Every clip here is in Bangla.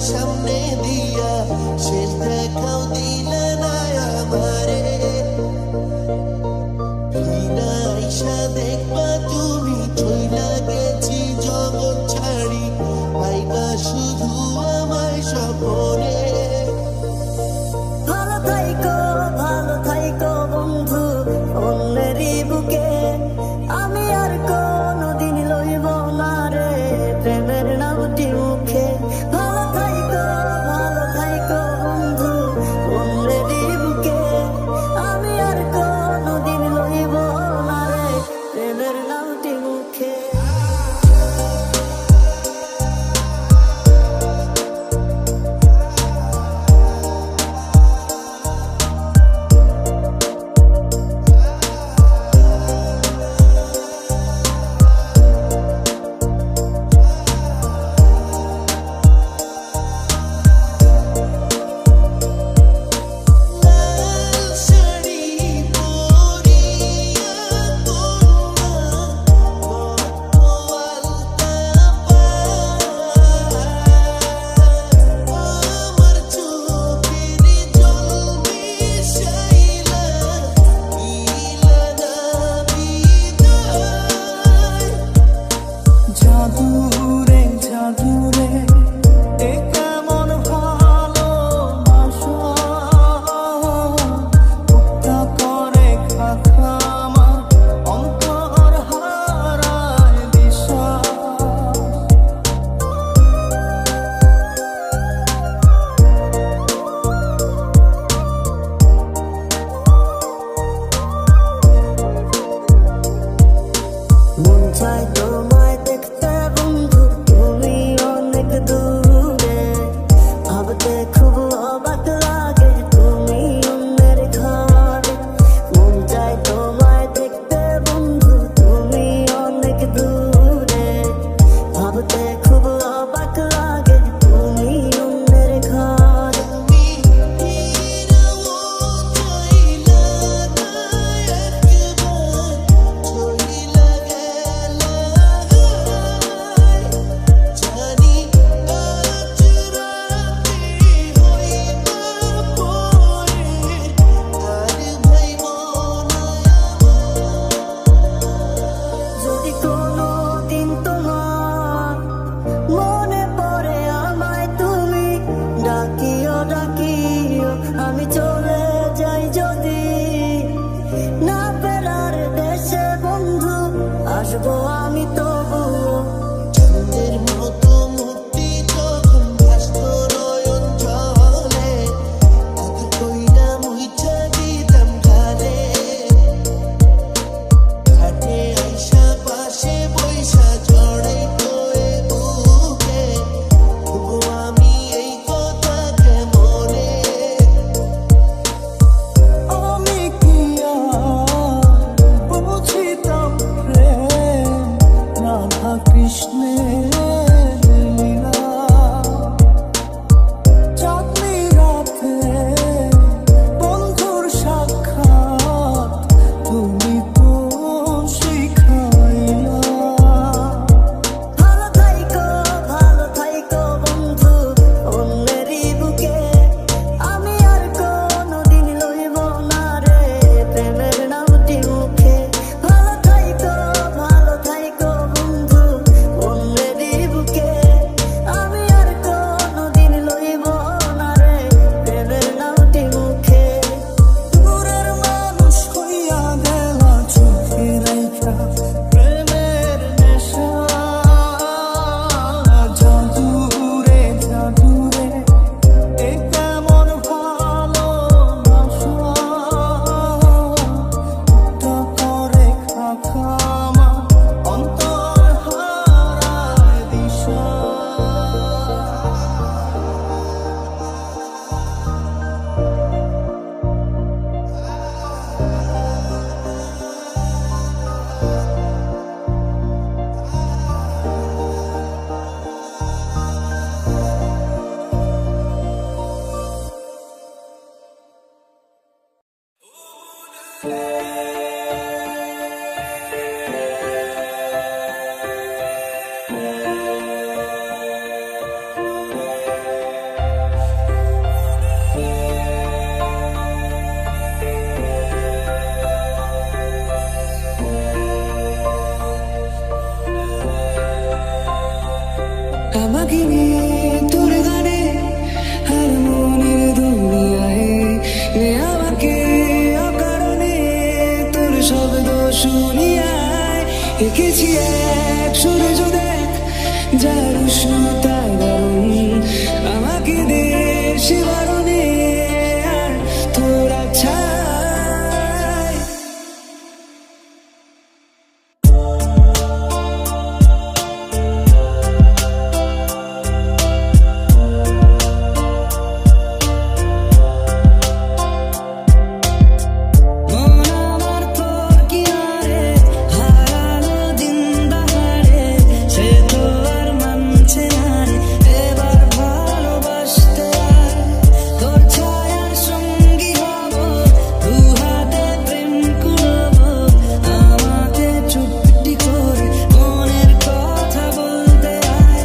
সামনে দিয়া শেষ দেখাও দিলে না আমারে ফিরা আইসা দেখবা তুমি চইলা গেছি জগৎ ছাড়ি পাইবা শুধু আমায় স্বপনে ভালো থাইকো বন্ধু অন্যেরই বুকে আমি আর কোনদিন লইব না রে প্রেমের নামটি মুখে ভালো থাইকো বন্ধু অন্যেরই বুকে আমি আর কোনদিন লইব না রে প্রেমের নামটি মুখে তোমায় দেখতে বন্ধু তুমি অনেক দূরে ভাবতে খুব অবাক লাগে তুমি অন্যের ঘরে মন চায় তোমায় দেখতে বন্ধু তুমি অনেক দূরে ভাবতে খুব অবাক লাগে তুমি অন্যের ঘরে আমি চলে যাই যদি না ফেরার দেশে বন্ধু আসবো আমি তবুও চাঁদের মতো মুক্তি যখন ভাসত নয়ন জলে কত কইরা মুইচা দিতাম গালে ঘাটে আইসা পাশে বইসা জড়াই তোরে বুকে তবু আমি এই কথা কেমনে আমি কি আর বুঝিতাম প্রেম রাধা কৃষ্ণের লীলা চাঁদনি রাতে বন্ধুর সাক্ষাৎ তুমি তো শিখাইলা ভালো থাইকো বন্ধু অন্যেরই বুকে আমি আর কোনদিন লইব না রে প্রেমের নামটি মুখে ভালো থাইকো বন্ধু অন্যেরই বুকে আমি আর কোনদিন লইব না রে প্রেমের নামটি মুখে দূরের মানুষ হইয়া গেলা চোখে রাইখা প্রেমের নেশা জাদুরে এ কেমন ভালোবাসা টা করে খামা অন্তর হারায় দিশা আমাকে নিয়ে তোর গানে আর মনের দুনিয়ায় নে আমাকে অকারণে তোর শব্দ শুনিয়ায় এঁকেছি এক সূর্য দেখ যার উষ্ণতা দারুণ আমাকে দে সে বারণে আর তোর আচ্ছায় মন আমার তোর কিনারে হারালো দিন দাহাড়ে সে তো আর মানছে না রে এবার ভালোবাসতে আর তোর ছায়ার সঙ্গী হব দু হাতে প্রেম করব আমাকে চুপটি করে মনের কথা বলতে আয়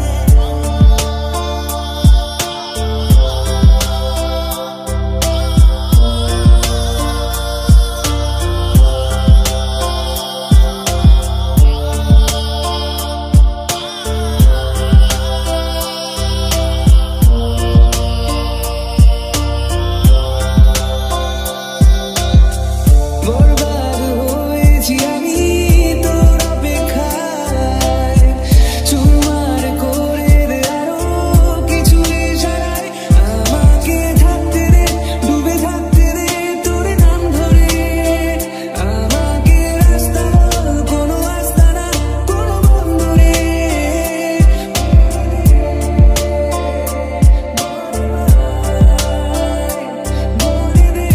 বরবাদ হয়েছি আমি তোর অপেক্ষায় চুরমার করে দে আরো কিছু ইশারায় আমাকে থাকতে দে ডুবে থাকতে দে তোর নাম ধরে আমাকে রাস্তা বল কোনো আস্তানা কোনো বন্ধুরে বলে দে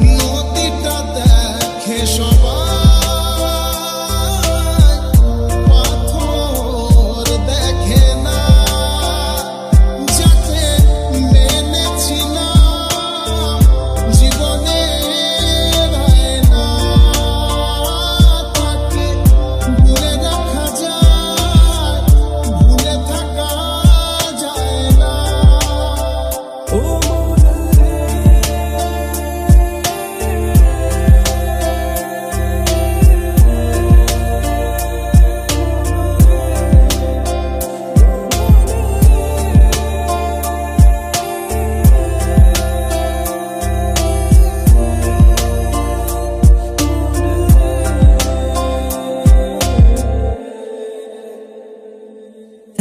নদীটা দেখে সবাই পাথর দেখে না যাকে মেনেছিলাম জীবনে না তাকে ভুলে রাখা যায় ভুলে থাকা যায় না ও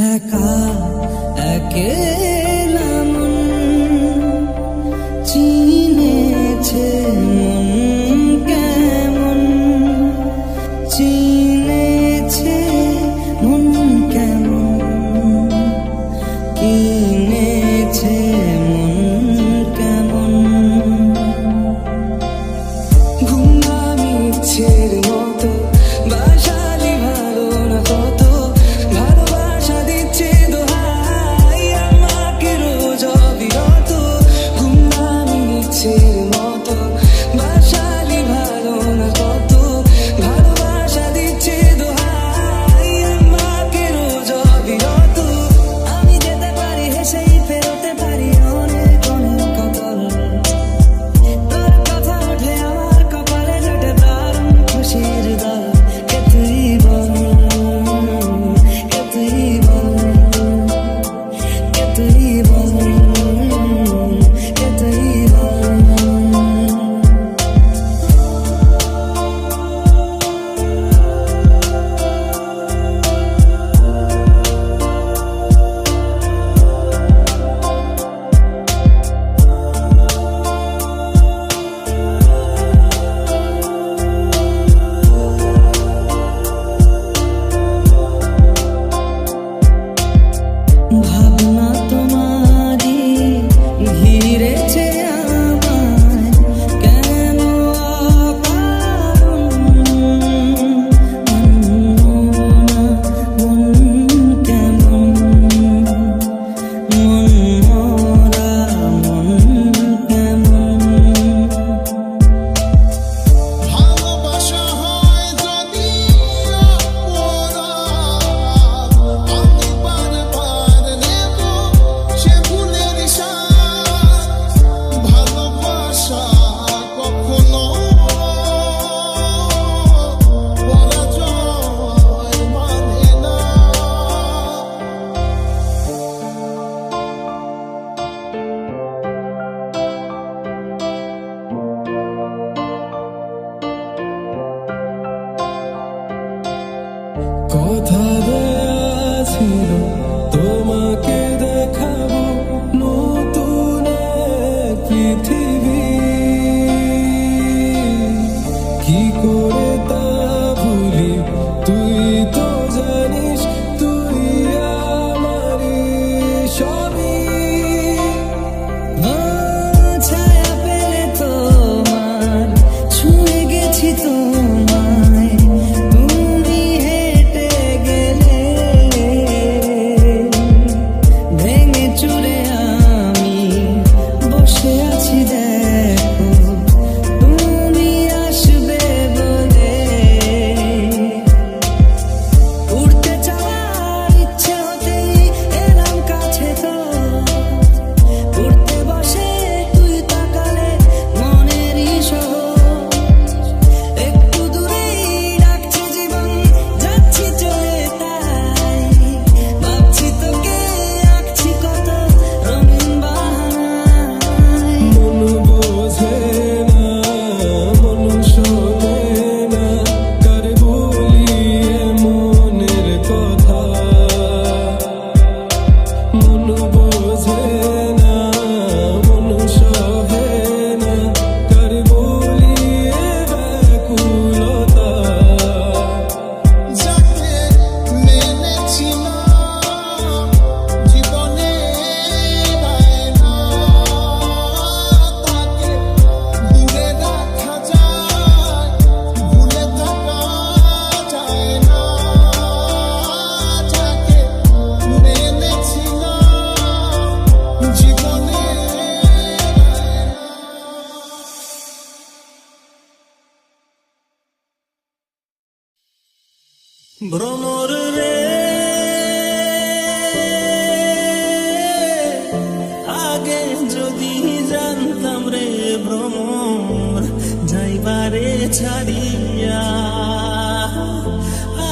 একা একেলা মন চিনেছে মন কেমন চিনেছে মন কেমন কিনেছে মন কেমন ঘুমনামি ইচ্ছের মতো বাসালি ভালো না কত ভালোবাসা দিচ্ছে দোহাই আমাকে ভ্রমর রে আগে যদি জানতাম রে ভ্রমর যাইবারে ছাড়িয়া,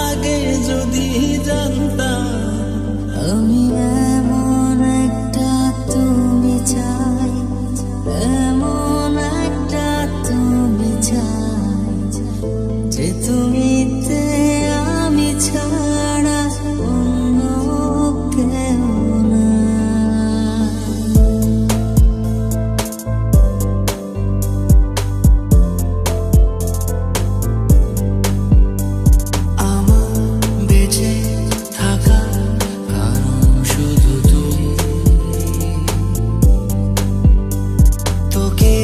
আগে যদি জানতাম আমি এমন একটা তুমি চাই, এমন একটা তুমি চাই, যে তুমিতে আমি ছাড়া অন্য কেউ না। আমার বেঁচে থাকা কারণ শুধু তুই, তোকে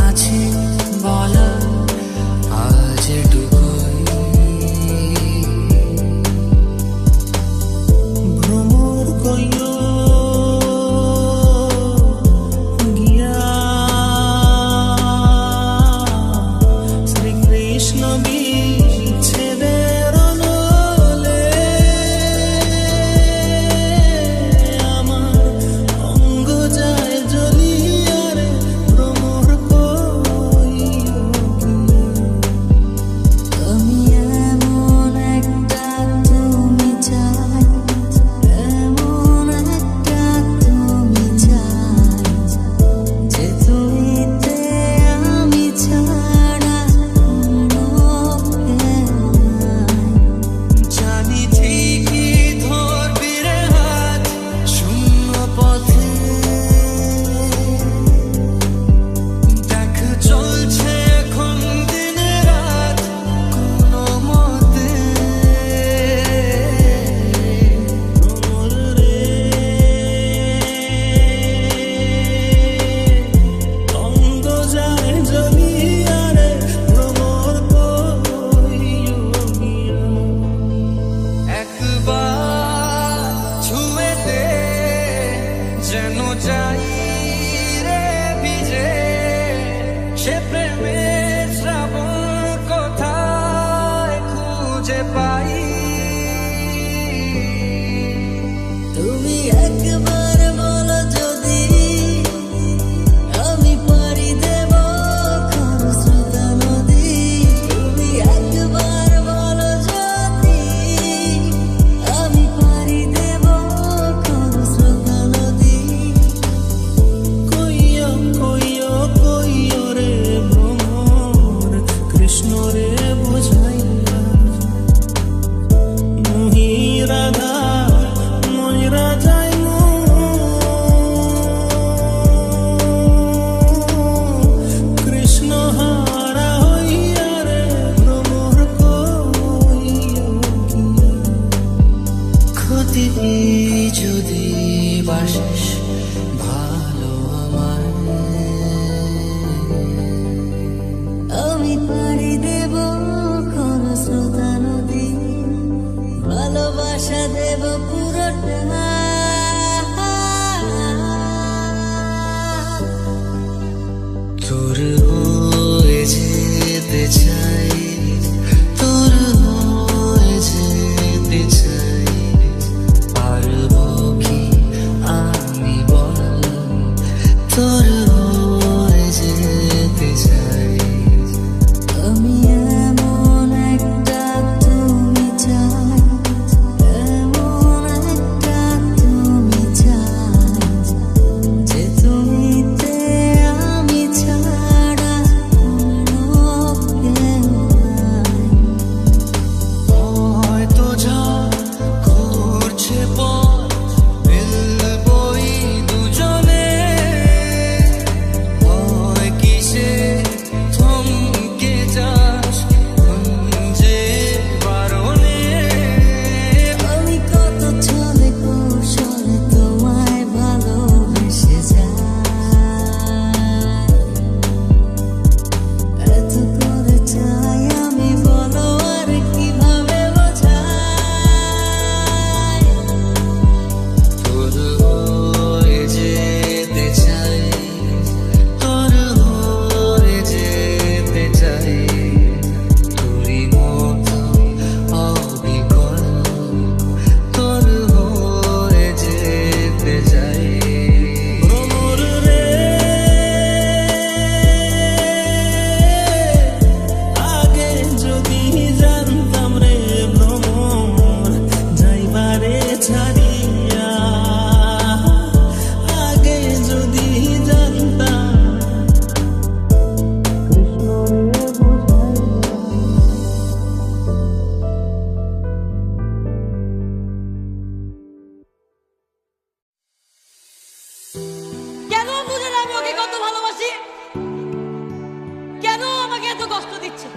আছে বলা আজ এটুকুই। ভ্রমর কইও গিয়া শ্রীকৃষ্ণ বিচ্ছেদের অনলে, আমার অঙ্গ যায় জ্বলিয়া রে ভ্রমর কইও আমি এমন একটা তুমি চাই, এমন একটা তুমি চাই, যে তুমিতে আমি ছাড়া অন্য কেউ নাই। জানি ঠিকই ধরবি রে হাত শূন্য পথে, দেখ চলছে এখন দিন রাত কোনো মতে। ভ্রমর রে অঙ্গ যায় জ্বলিয়া রে ভ্রমর কইও গিয়া। একবার ছুঁয়ে দে যেন যাই রে ভিজে, সে প্রেমের শ্রাবণ কোথায় খুঁজে পাই। তুমি একবার বলো যদি আমি পাড়ি দেব খরস্রোতা নদী, তুমি একবার বলো যদি আমি পাড়ি দেব খরস্রোতা নদী। কইও কইও কইও রে ভ্রমর কৃষ্ণ রে বুঝাইয়া, মুহি রাধা ময়রা যাই কৃষ্ণ হারা হইয়া রে ভ্রমর কইও গিয়া। ক্ষতি যদি বাসিস ভালো আমায়, আমি পাড়ি দেব খরস্রোতা নদী, ভালোবাসা দেব পুরোটা। তোর হয়ে যেতে চাই, তোর হয়ে যেতে চাই, পারবো কি আমি ভালোবাসি? কেন আমাকে এত কষ্ট দিচ্ছে?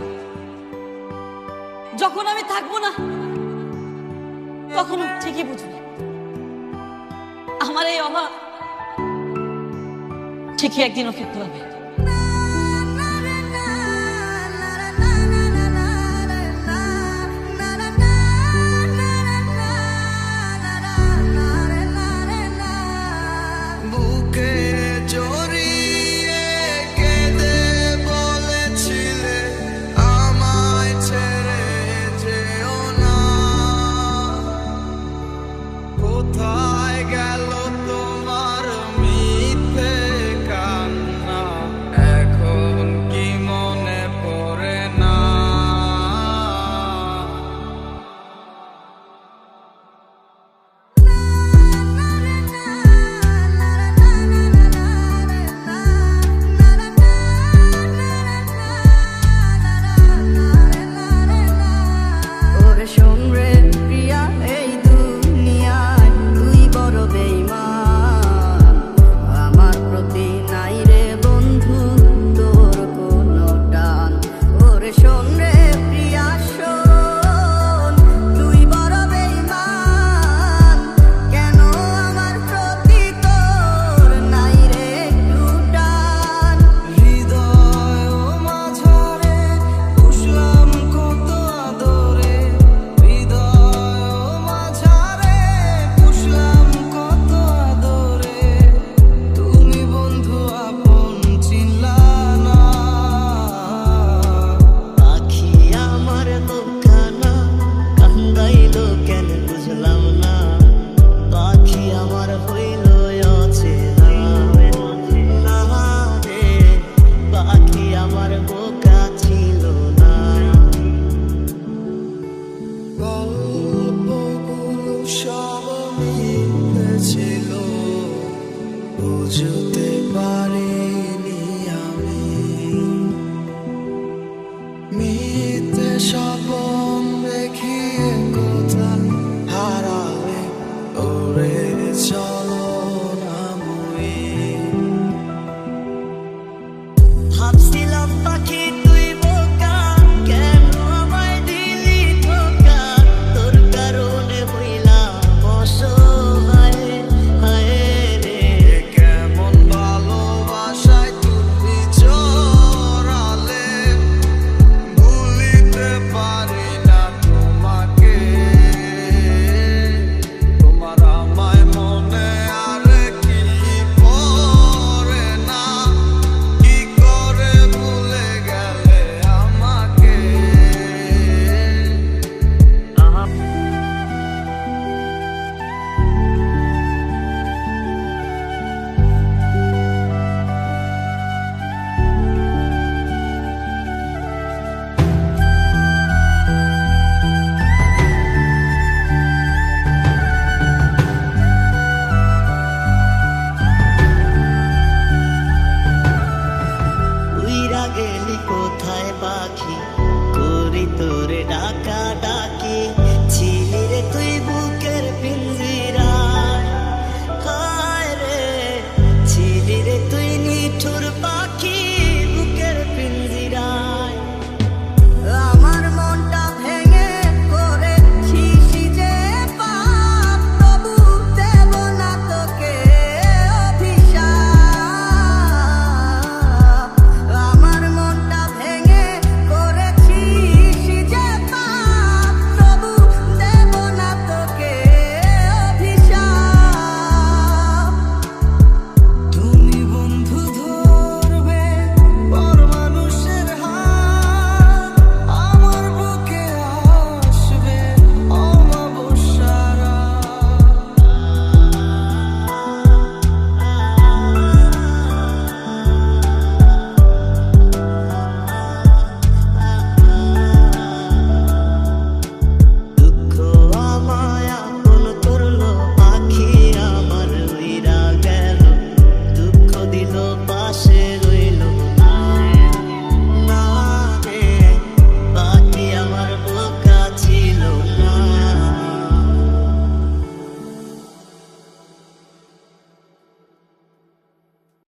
যখন আমি থাকবো না তখন ঠিকই বুঝবে আমার এই অভাব ঠিকই একদিন ওকে খুলবে। বুকে জড়িয়ে কেঁদে বলেছিলে আমায় ছেড়ে যেও না। কোথায় গেল তোমার মিথ্যে কান্না? এখন কি মনে পড়ে না? ওরে শোন রে প্রিয়া, এই দুনিয়ায় তুই বড় বেঈমান। আমার প্রতি নাই রে বন্ধু তোর কোনো টান। ওরে শোন রে প্রিয়া শোন, তুই বড় বেঈমান। কেন আমার প্রতি তোর নাই রে একটু টান? হৃদয় মাঝারে পুষলাম কত আদরে, হৃদয় মাঝারে পুষলাম কত আদরে। তুমি বন্ধু আপন চিনলা না। পাখি আমার বোকানা কান্দাইল কেন বুঝলাম না। পাখি আমার হইল অচেনা না রে, পাখি আমার বোকা ছিল না। গল্পগুলো সব মিথ্যে ছিল, বুঝতে পারিনি আমি। মিথ্যে স্বপন দেখিয়ে কোথায় হারালে ওরে চল।